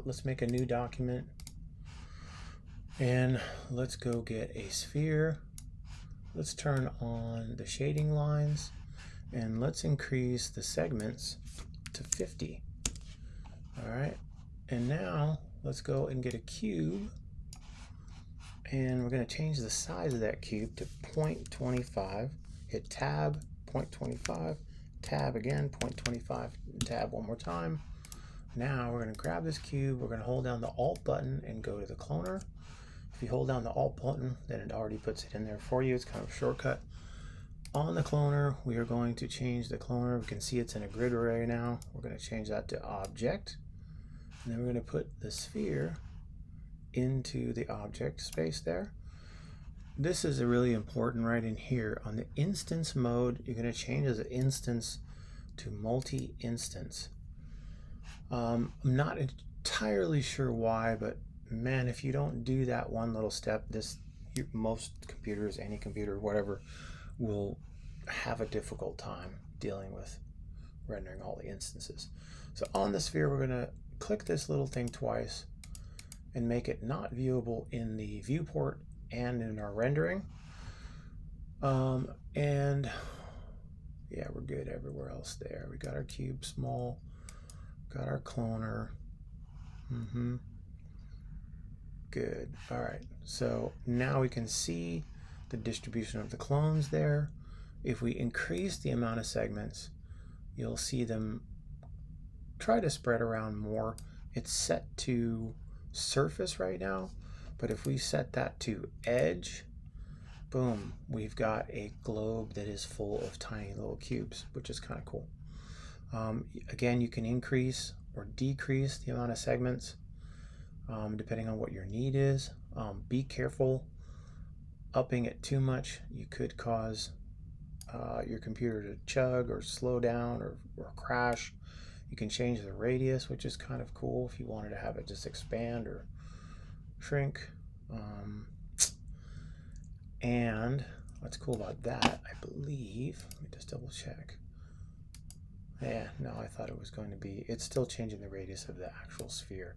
let's make a new document. And let's go get a sphere. Let's turn on the shading lines. And let's increase the segments to 50. All right. And now let's go and get a cube. And we're going to change the size of that cube to 0.25. Hit tab, 0.25. Tab again, 0.25. Tab one more time. Now we're going to grab this cube. We're going to hold down the Alt button and go to the cloner. If you hold down the Alt button, then it already puts it in there for you. It's kind of a shortcut. On the cloner, we are going to change the cloner. We can see it's in a grid array now. We're going to change that to object. And then we're going to put the sphere into the object space there. This is really important right in here. On the instance mode, you're going to change as an instance to multi-instance. I'm not entirely sure why, but man, if you don't do that one little step, most computers, any computer, whatever, will have a difficult time dealing with rendering all the instances. So on the sphere, we're going to click this little thing twice and make it not viewable in the viewport and in our rendering. And yeah, we're good everywhere else there. We got our cube small, got our cloner. Good. All right. So now we can see the distribution of the clones there. If we increase the amount of segments, you'll see them try to spread around more. It's set to surface right now, but if we set that to edge, boom, we've got a globe that is full of tiny little cubes, which is kind of cool. Again, you can increase or decrease the amount of segments depending on what your need is. Be careful. Upping it too much, you could cause your computer to chug or slow down or crash. You can change the radius, which is kind of cool if you wanted to have it just expand or shrink. And what's cool about that, I believe, let me just double check. Yeah, no, I thought it was going to be, it's still changing the radius of the actual sphere.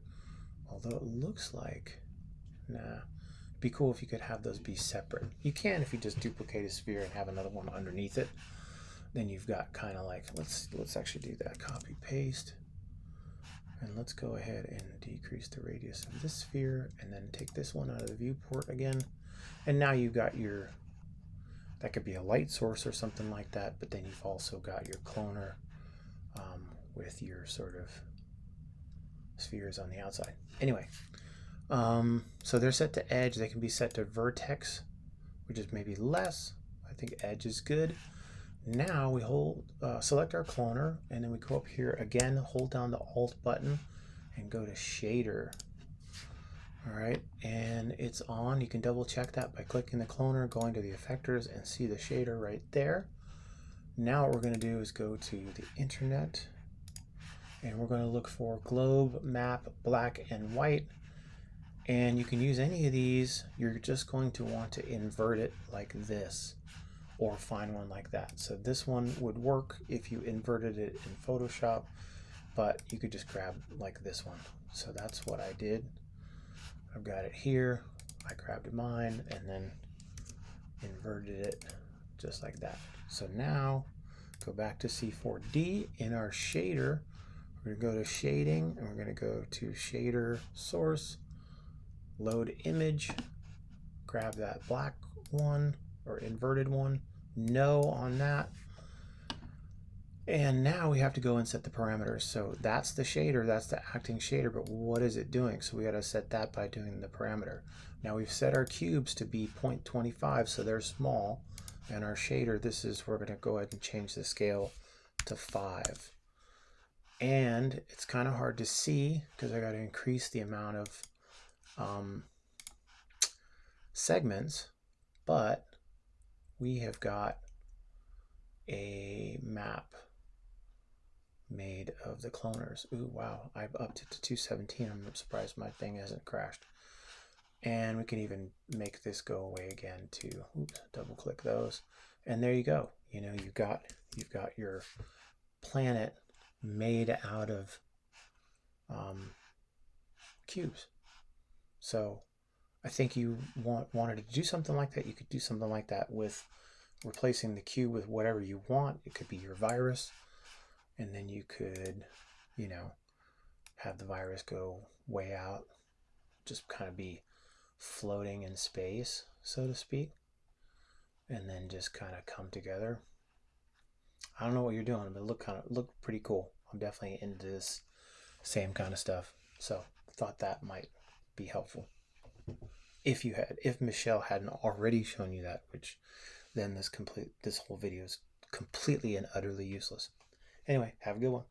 Although it looks like, nah. It'd be cool if you could have those be separate. You can if you just duplicate a sphere and have another one underneath it. Then you've got kind of like, let's actually do that. Copy, paste. And let's go ahead and decrease the radius of this sphere and then take this one out of the viewport again. And now you've got your, that could be a light source or something like that, but then you've also got your cloner with your sort of spheres on the outside. Anyway, so they're set to edge. They can be set to vertex, which is maybe less. I think edge is good. Now we select our cloner, and then we go up here again, hold down the Alt button, and go to shader. All right, and it's on. You can double check that by clicking the cloner, going to the effectors, and see the shader right there. Now what we're going to do is go to the internet, and we're going to look for globe, map, black and white. And you can use any of these. You're just going to want to invert it like this, or find one like that. So this one would work if you inverted it in Photoshop, but you could just grab like this one. So that's what I did. I've got it here. I grabbed mine and then inverted it just like that. So now go back to C4D. In our shader, we're going to go to shading, and we're going to go to shader source, load image, grab that black one or inverted one, no on that. And now we have to go and set the parameters. So that's the shader, that's the acting shader, but what is it doing? So we got to set that by doing the parameter. Now we've set our cubes to be 0.25, so they're small. And our shader, we're going to go ahead and change the scale to 5. And it's kind of hard to see because I got to increase the amount of segments, but we have got a map made of the cloners. Ooh, wow, I've upped it to 217. I'm surprised my thing hasn't crashed. And we can even make this go away again to, double click those. And there you go. You know, you've got your planet made out of cubes. So I think you wanted to do something like that. You could do something like that with replacing the cube with whatever you want. It could be your virus, and then you could, you know, have the virus go way out, just kind of be floating in space, so to speak, and then just kind of come together. I don't know what you're doing, but look pretty cool. I'm definitely into this same kind of stuff, so thought that might be helpful. If Michelle hadn't already shown you that, which then this whole video is completely and utterly useless. Anyway, have a good one.